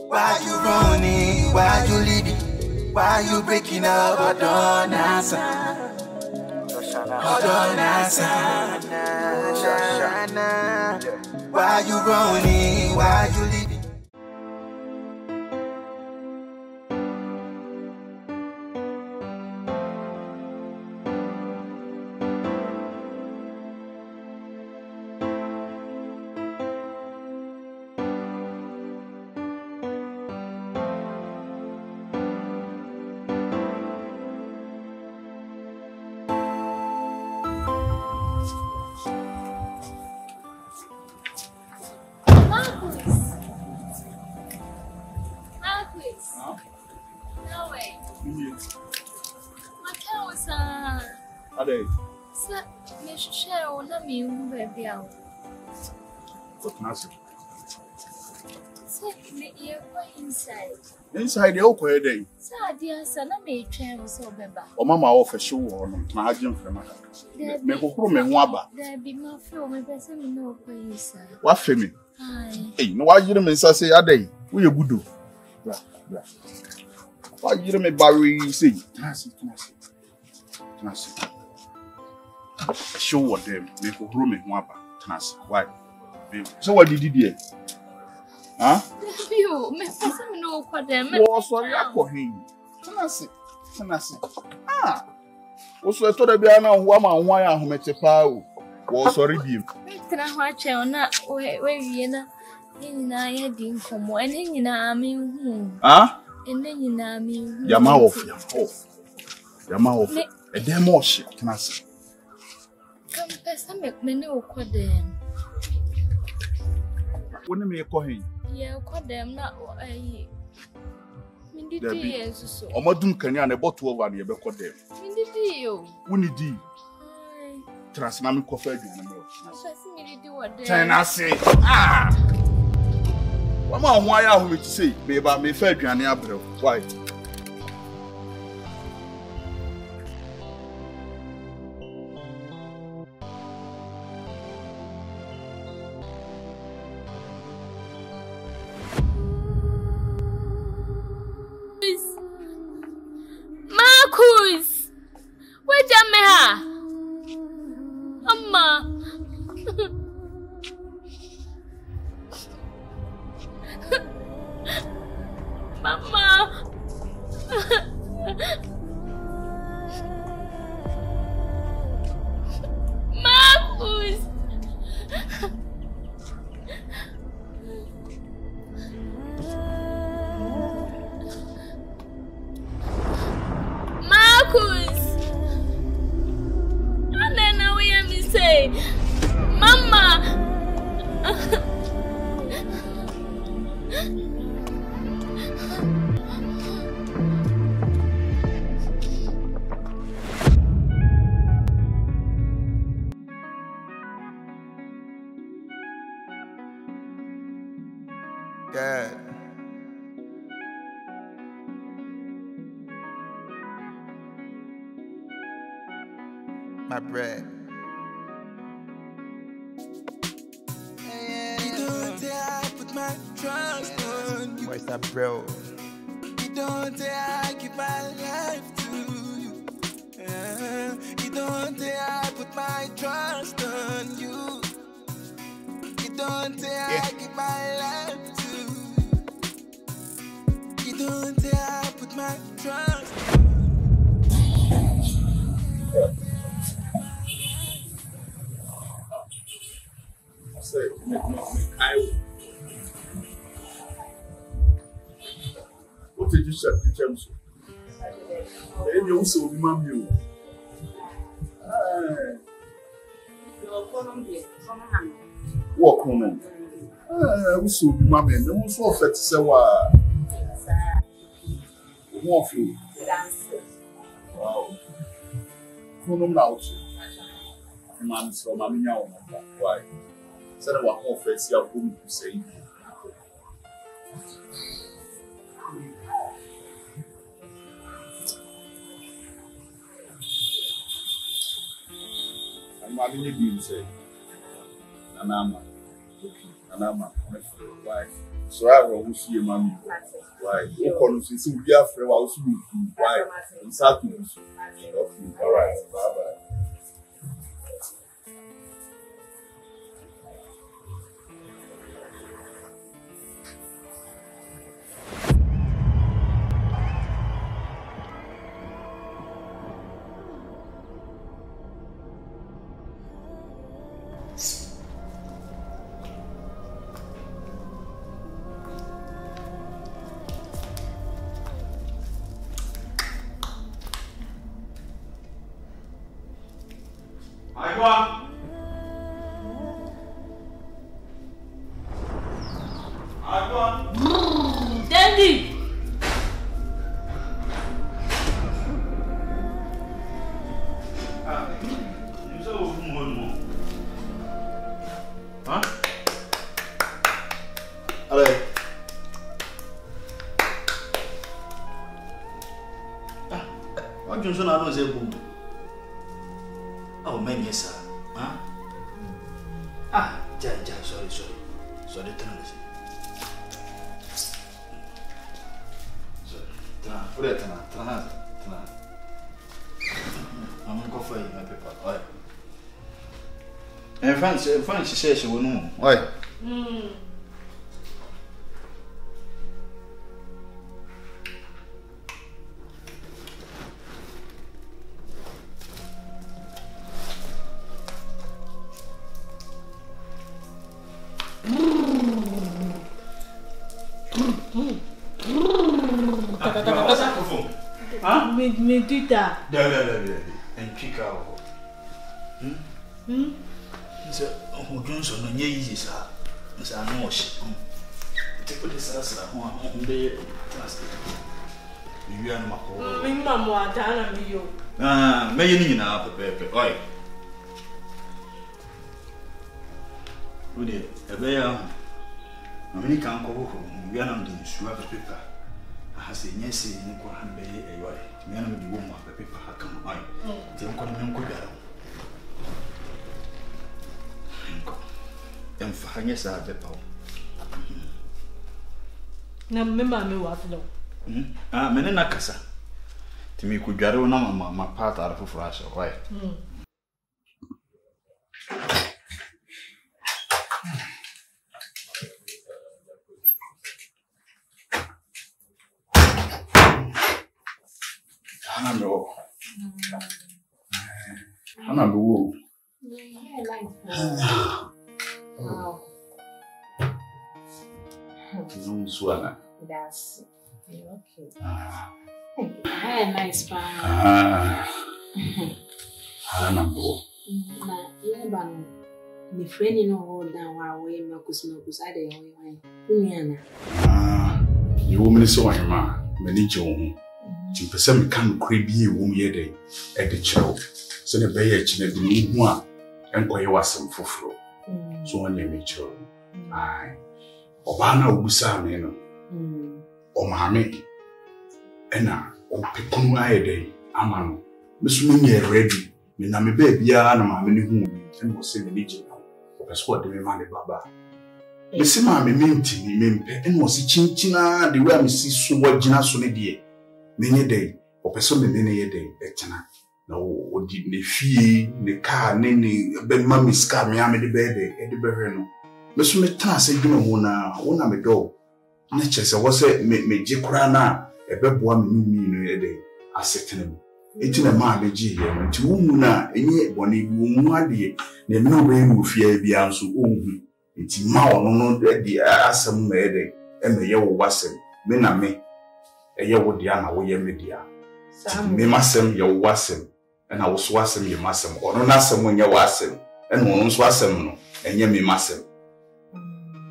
Why you running? Why you leaving? Why you breaking up? Oh, don't answer. Oh, don't answer. Why you running? Why you leaving? Inside the oak day. Dear son, I may travel so beba. Or Mamma offer show on my agent from me who me waba. There be more film, my best no way, sir. What for me? Hey, no, why you don't say a day? We a good do. Why you don't make Barry say? Show what them make a room in waba. Why? So what did you do? Huh? You, me person no kwa dem. Oh, sorry, I call him. Tenasi. Ah. Also, I thought I be an woman why I met a pow. Oh, sorry, dear. Can I watch you na we na ina ya din komo ene nyina ami hu. Ah? Ene nyina ami hu. Yama off. A demo shit, tenasi. Come person make me no kwa dem. When me call him. Yeah, quite them not Mindy, so. Or Madum Kanya and a bottle over the Ebeco them. Mindy, you. Winnie D. Transnamic coffee. Tenasi. Ah! Mama, why are we to say, baby, I may fair you and Abel? Why? Marcus! Where's your meha? Mama! Mama! Marcus! Marcus! And then now we hear me say, Mama! Dad. My bread. You don't say I put my trust on you. Where's that bro? You don't say I give my life to you. You don't say I put my trust on you. You don't say I give my life to you. You don't say I put my trust on you. What did you say? James? And you also remember you. Walk on. We saw the mammy, and we saw fat to say, wow. Wow. Come out. Man, so mammy, now, why? Said our whole face, you are going to say. I'm having a deal, say. Nanama. Anama, why? So I will see you, mommy. Why? You call us to be afraid. I'll see you. Why? Exactly. All right. Bye bye. Daddy! Huh? Hello. What do you know? Oh, man, yes, sir. Huh? Sorry. Sorry, put it on. I'm going to go for you, my paper. Oi. And Fancy says she will know. Oi. Me do that. And kick out. So, Johnson, no easy, sir. Miss Anosh. Take this as a home day. You are my Mamma, Dana, you. May you need now, Pepe. Oi. Would it? A bear. Many can't go home. We are not doing swap paper. I say, yes, you can have a way. Me and the woman, the paper have come by. They don't come good. And for yes, I have the power. Now, remember me what though? Menina Casa. To me, could gather my part out of Russia, right? Hello. Wow. Suana. That's okay. Thank you. Hey, nice man. Na yeba no the friend no hold down while we makus I dey we You woman so ma mani je wo ti pese me kan kra bi wo ye dey e de chero so ne be ye chine bi hu a enkoye wasem foforo so won ye me chero ai oba na obusa me no o maame ena o pekunu aye dey ama no mesu me ye ready me na me ba bia na maame ne hu en mo se me je no o peso de me ma ne baba me se maame minti ni mempe en mo se chinchina de we am si so wagina so ne de me nye dey o peso me ne ye dey etena na o di ne fie ne car ne be mami ska me am de be dey e de be hwe no me so me tan se dwuma ho na wo na me do na chese wo se me je kura na e be boa me numi no ye dey asetena eti na ma be ji ye nti wo mu na enye bone bi wo mu ade na me no be mu fie bia nso o hu enti ma ono no de asem me dey e me ye wo wasem me na me e ye wo dia na wo ye me dia me masem ye wo wasem e na wo so wasem ye masem ono na asem nye wasem e no ono so asem no enye me masem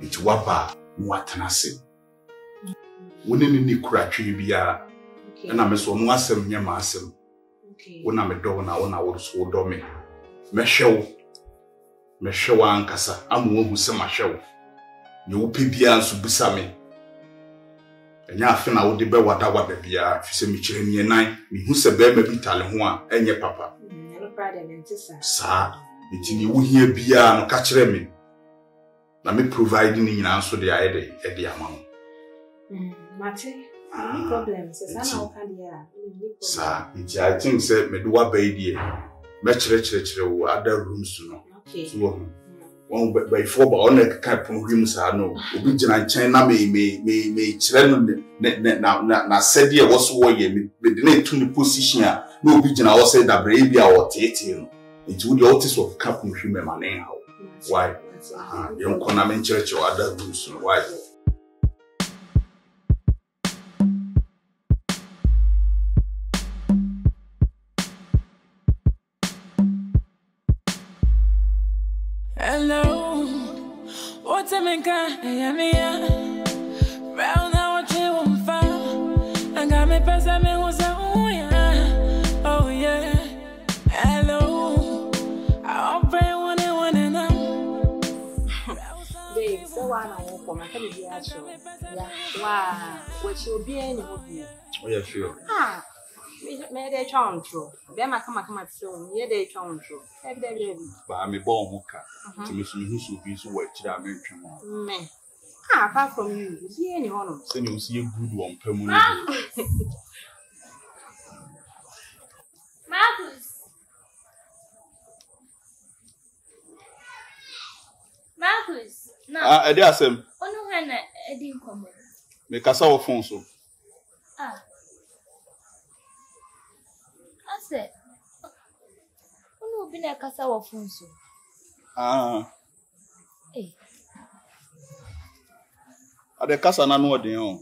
enti waba mu atanase woni ni kuratwe bia e na me so no asem nye ma asem wona me do na wona wo so do me mehwe ankasa amu hu se mahwe ye wo pe bia nso busa me enya afi na wo de be wada bia fi se me kire ni nan me hu se be ma bi tale ho a enye papa sa eti ni wo hia bia no ka kire me Na me providing in answer the idea amount. Mate, no problem. Sir, I think say me do what baby. Me other rooms to know. Okay. So one by 4 but on the kind of rooms I know. Obi jina China me children na said there was warrior me didn't to the position no obi jina was said that baby or tete. It would the artist of cap human man how. Why? Young Conamin Church or other rooms. Why? Hello, what's a man? I am here. Round now, what you want for? I got me pass. I mean, what's up? Oh yeah. Hello, I'll pray one and now. Babe, so why not come? I can't be actual. Yeah. Wow. What you be any hobby? Oh yeah, sure. Me dey try true. Be ma come so. Me dey try true. Every. But me born hoka. To me who should be so what chira me twem. Me. Apart from you, see any one. Say you see a good one permanent. Marcus. Ah, edi asem. Ono hana edi nkomo. Me kasa wo phone so. Ase. Ono obi na kasa wo phone so. Ade kasa na no odin o.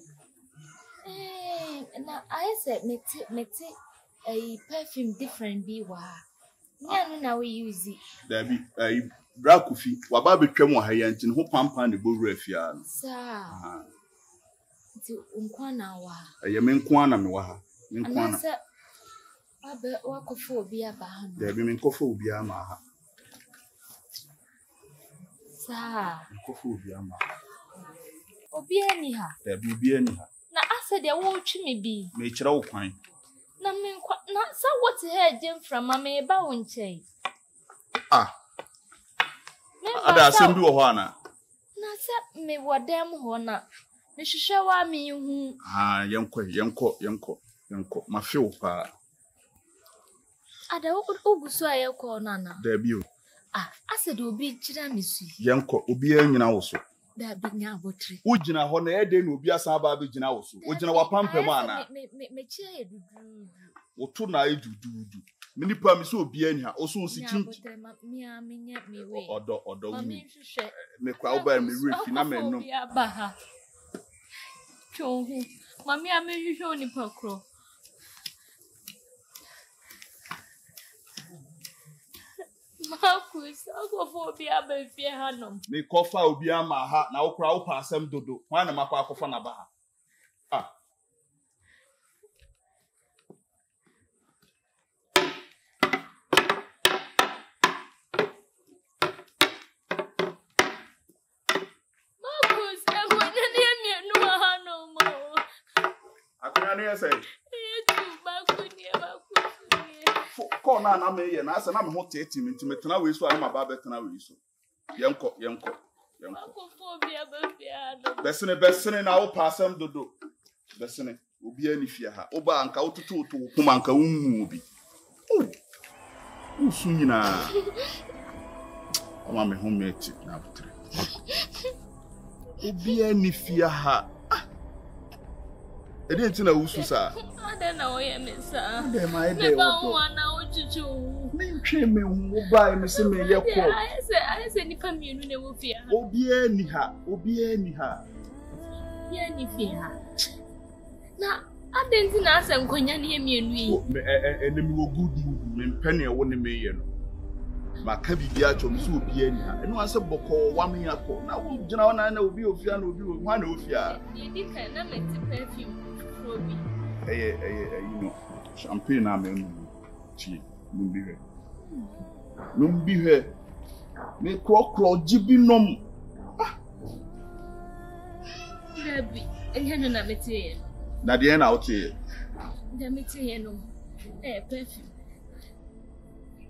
Na I said meti a perfume different bi wa. Nya no na we use it. There be bra kofi waba betwam ha ya ntin ho pampa ne bowura afia no. Sa. Ti unkwa na wa. Eye me nko na me wa ha. Me nko na. Anase abe wakofo obi aba ha. There be me nkofo obi ama ha. Sa. Nkofo obi ama. Obi ani ha. There be obi ani ha. Na ase de wo twi me bi. Me kira wo kwan. Na me nkwa na sa what here dem from me ba wo nchei. Ada asem bi wo ho ana. Na sa me wodem ho na. Me hwehwe wa me hu. Yenko. Ma feel pa. Ada ogusu ayeko nana. There be o. Ase de obi kira me su. Yenko obi anyina wo so. Da bi nya abotire. Wo gina ho na e de na obi asan ba be gina wo so. Wo gina wa pampam ana. Me chia ye dudu. Wo to na e dudu. Me nipa mi so obi ani ha. O so si chinchi. Me nya me we. Odo me hwehwe. Me kwa wo ba me refi na me no. Aba ha. Chohu. Mami ame hwehwe oni pakro. Marcus, I go for be able to fear Hanom. Me cofa obi ama ha na wo kra wo pa asem dodo. Hwan na makwa akofa na ba ha. Marcus, I go na me no Hanom. Akonya no say. Call na me ye na asa na me ho tete me ntime tena we so na ba betena we so yenko besene na wo pasam dodo besene obi ani fie ha wo ba anka wotutu to kuma anka wunhu obi usu nyina ama me ho meti na butre obi ani fie ha ede ntina usu sa Ada na oye me sa. Ade mai de me ba nwa na ochuchu. Me ntwe me hu ba me se me ye ko. I say nipa mienu na wo fie ha. Obi ani ha. Ya ni fie ha. Na ade ntina ase nkonya ne mienu yi. Enemi wo good mood me mpene wo ne me ye no. Maka bibia chom so obi ani ha. Eno ase boko wa me yakọ. Na wo gina wo na obi ofia na obi wo na ofia. Ye di kan na me ti perfume obi. You know, champagne na me no ti numbi he me kro jibi nom Baby enye na me ti ye na de na otie da me ti ye no perfume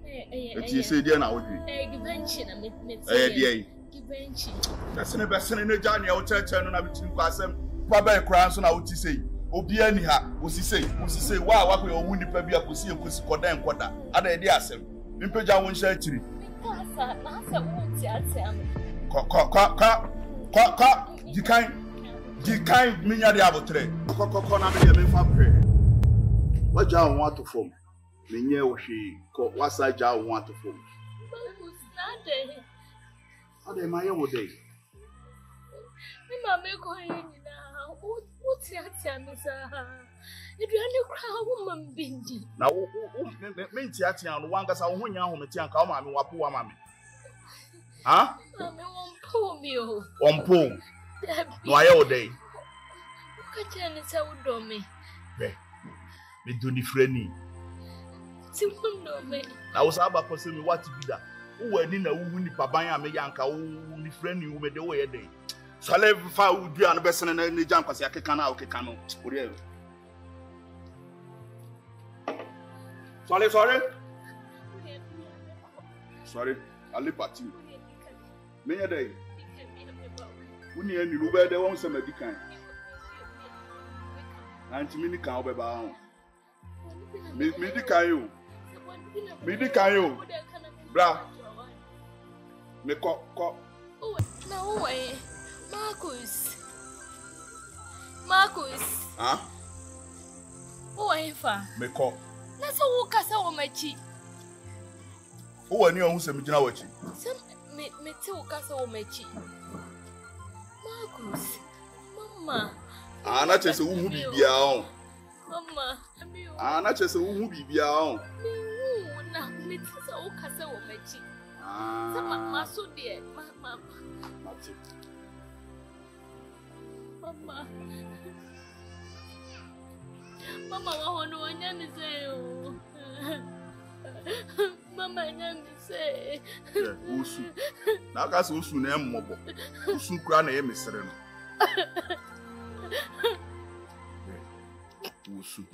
eti say de na wo givenchy na me ti de Givenchy. That's the best in the journey. I will tell you, no, I'm between Quasem, Papa Crans, and I would say, Obiani, was he say, wow, what we are winning, Pabia, could see a quarter and quarter. Other ideas, Impeja won't share to you can't mean the other three. What John want to form? Minya she what side John want to form? How they my own day? Mamma going now. What's that, Samisa? If you only crowd woman bindi. Now, mean Tiatian, one gas our winning home at Tian come and wapu mammy. Huh? Mamma won't pull me. On poem. Why all day? Look at Janice, I would do me. Me do the friendly. I was about to say me what to be that. Who were in a woman, Pabaya, me yanka, who the friendly who made the way a day. So I live if I would be on the best and the jump as I can now, cano. Sorry, I'll leave at you. Many a day. We need any Ruber, they won't send a decline. 90 minutes can't be bound. Medicayo. Bra. Me co. No way. Marcus. Huh? Oh, Eva. Me co. That's a walk as a woman. Who are you who send me now? Some me talk as a woman. Marcus. Mama. Ana chese wo hu bibia on. Mama. Ana chese wo hu bibia on. Na me tsa o kasa wo machi. Sama maso de mama. Mati. Mama. Mama wa hono anya mi se o. Mama anya mi se. Usu. Na ka se usu na emmobo. Usu kura na ye mesere no. Usu.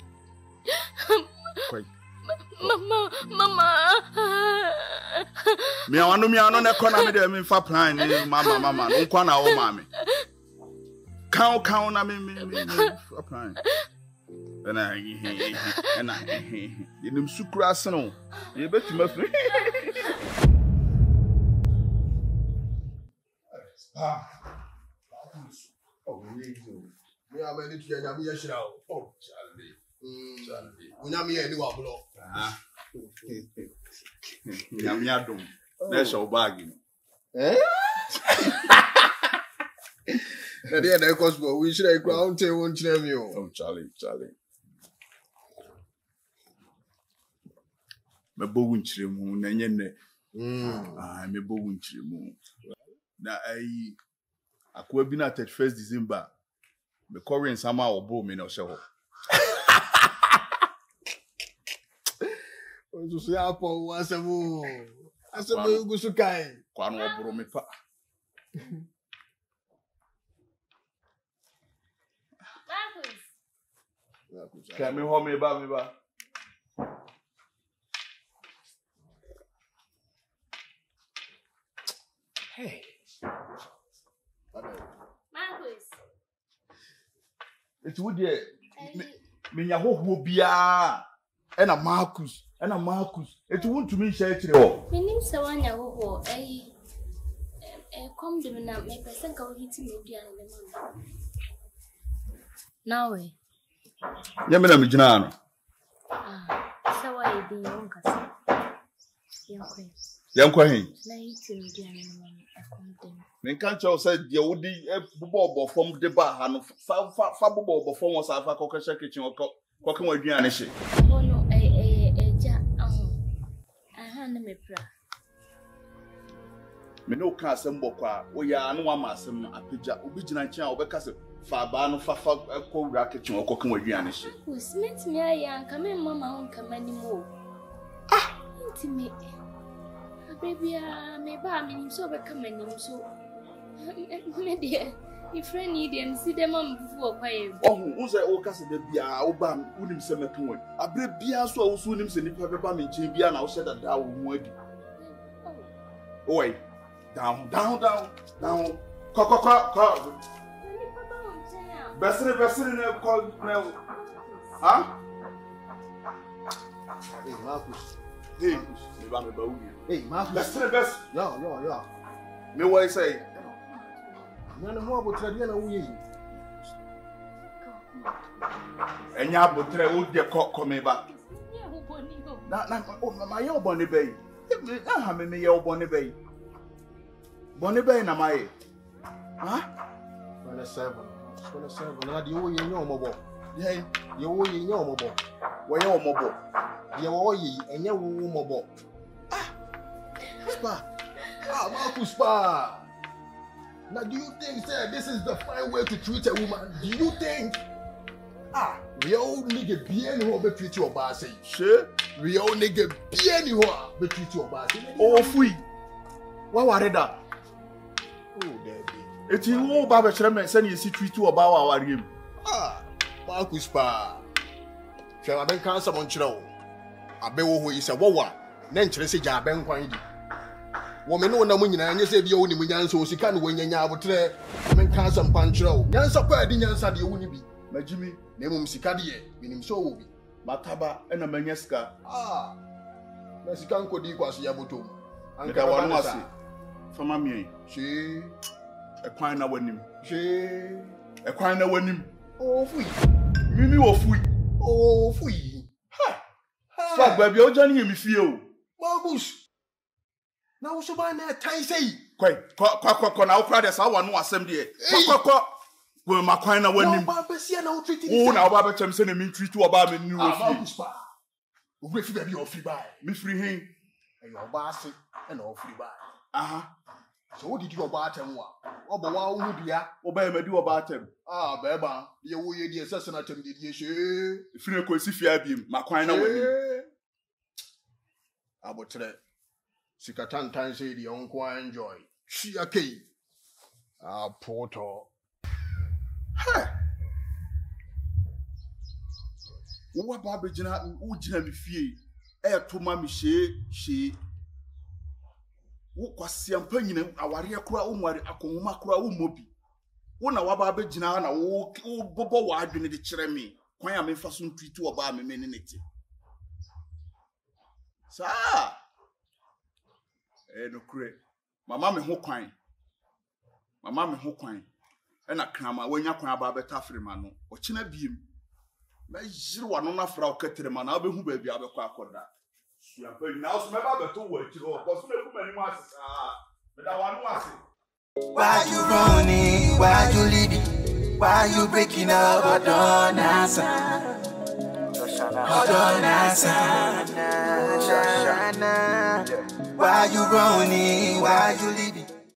Kwai. Mama. Me anu na kona me de me fa plan ni mama no kwa na wo mama. Count na me fa plan. Na yenim sukura seno. Ye betuma fri. Oh, me am any to ya me yashira. Oh, Charlie. Unyami eni wa bulo. Nyami adom. Na show bag. Na dey na cosmo we shira ikwa unte won chire mi o. Oh, Charlie. Me bo wunchire mu na nye ne. Me bo wunchire mu. Na ai akwa bi na 31st December. Me curry nsama obo me na ohye ho. Ozu so ya po asemu gusu kai. Kwa no oboro me pa. Marcus. Ka me ho me ba. Hey. Marcus. It would ye me nya hoho bia ena Marcus. It won't to me share it all. Meaning so one hoho come to me now me person go hit me bia na me now we ya me na me gina no so why be on kasa yankwa hin na hit me bia na come to me kan cho say de wodi bobo fom de ba ha no fa bobo fom o sa fa kokesha kitchen o kokan waduane hye ono ja aha na me pra me no ka asem bokwa wo ya no ama asem apija obi gina nchen a obeka se fa ba no fa ko wura kitchen o kokan waduane hye usment me aya nka me mama on kamani mo intime baby me ba me nim so obeka manim so me de if friend need and see them am before kwaye oh say o ka se da bia o ba unim se meto won abre bia so a wo so unim se nipa beba me nchen bia na wo she da da wo mu adi oi Down. Ko. Besri call now. Huh? Hey, Marcus. Hey, Hey, Marcus. Best. Yeah. Me what I say? Nana mo abotrade na wo yi. Enya abotre wo de come back. Na my yo boni bay. Na ha me ye boni bay. Boni bay na my. Huh? 27 na di wo yi nyo mobo. Yeah, Ye wo yi nyo mobo. wo ye omobo. Ye wo yi enye wo mobo. Spa. Marcus Spa. Now, do you think, sir, this is the fine way to treat a woman? Do you think? Real nigga bien who be treat your boss say. Sure. Real nigga bien who be treat your boss. Oh, fui. What worry that? Oh, daddy. Eti wo ba be chere me se na yesi tweet oba wa wariem. Marcus Pa. Shall I ben kan some on chiro? Abe wo ho yi se wo wa. Na nkyere se ja ben kwan di. Wo me no na mu nyina anye se bia wo ni mu nyansa o sika no wanyanya abotre. Men kan some pan chiro. Nyansa kwa di nyansa de wo ni bi. Majimi Na mum sika de minim so wo bi. mataba ena manya sika. Na sika nkodi kwaso ya botom. Anka wanu ase. Fama mi. She Ekwan na wanim. Ekwan na wanim. Oh fui. Mimi wo fui. Oh fui. So agba bia o jani yemi fie o. Marcus. Na wo so ba na tan sei. Kwai, kwa na wo kra de sa wanu asem de. Kwa. Wo makwan na wanim. Ba ba sia na wo treat Wo na wo ba be chem se na mi treat wo ba me ni wo fie. Marcus Pa. Wo be fi ba bi o free buy. Mi free hin. E yo ba ase e na o free buy. Aha. So what did you about them wa? Obo wa hu bia. Wo ba me di wo ba atem. Ba ba. Ye wo ye di sese na tem di ye she. Free ko si fie abiem. Makwan na wanim. Abotre. Sikatantan say the uncle enjoy. She okay. Porto. Wo ba be gina mi fie. E to ma mi she. Wo kwase ampa nyina aware akura wo nware akonhoma akura wo mobi. Wo na waba be gina na wo bobo wa adwene de kire me. Kwan ya me fa so ntwitu oba me ne nete. Sa no kure. Mama me ho kwan. E na krama wanya kwan aba beta frema no. O kina biem. Na yiri wano na fra o ketere ma na obehu ba bia abekọ akoda. Suya pe na o so me ba beto wo akiro. Ko so me ku mani mu asesa. Me da wano ase. Why you running? Why you leaving? Why you breaking up? Don't answer. Why you running? Why you leaving?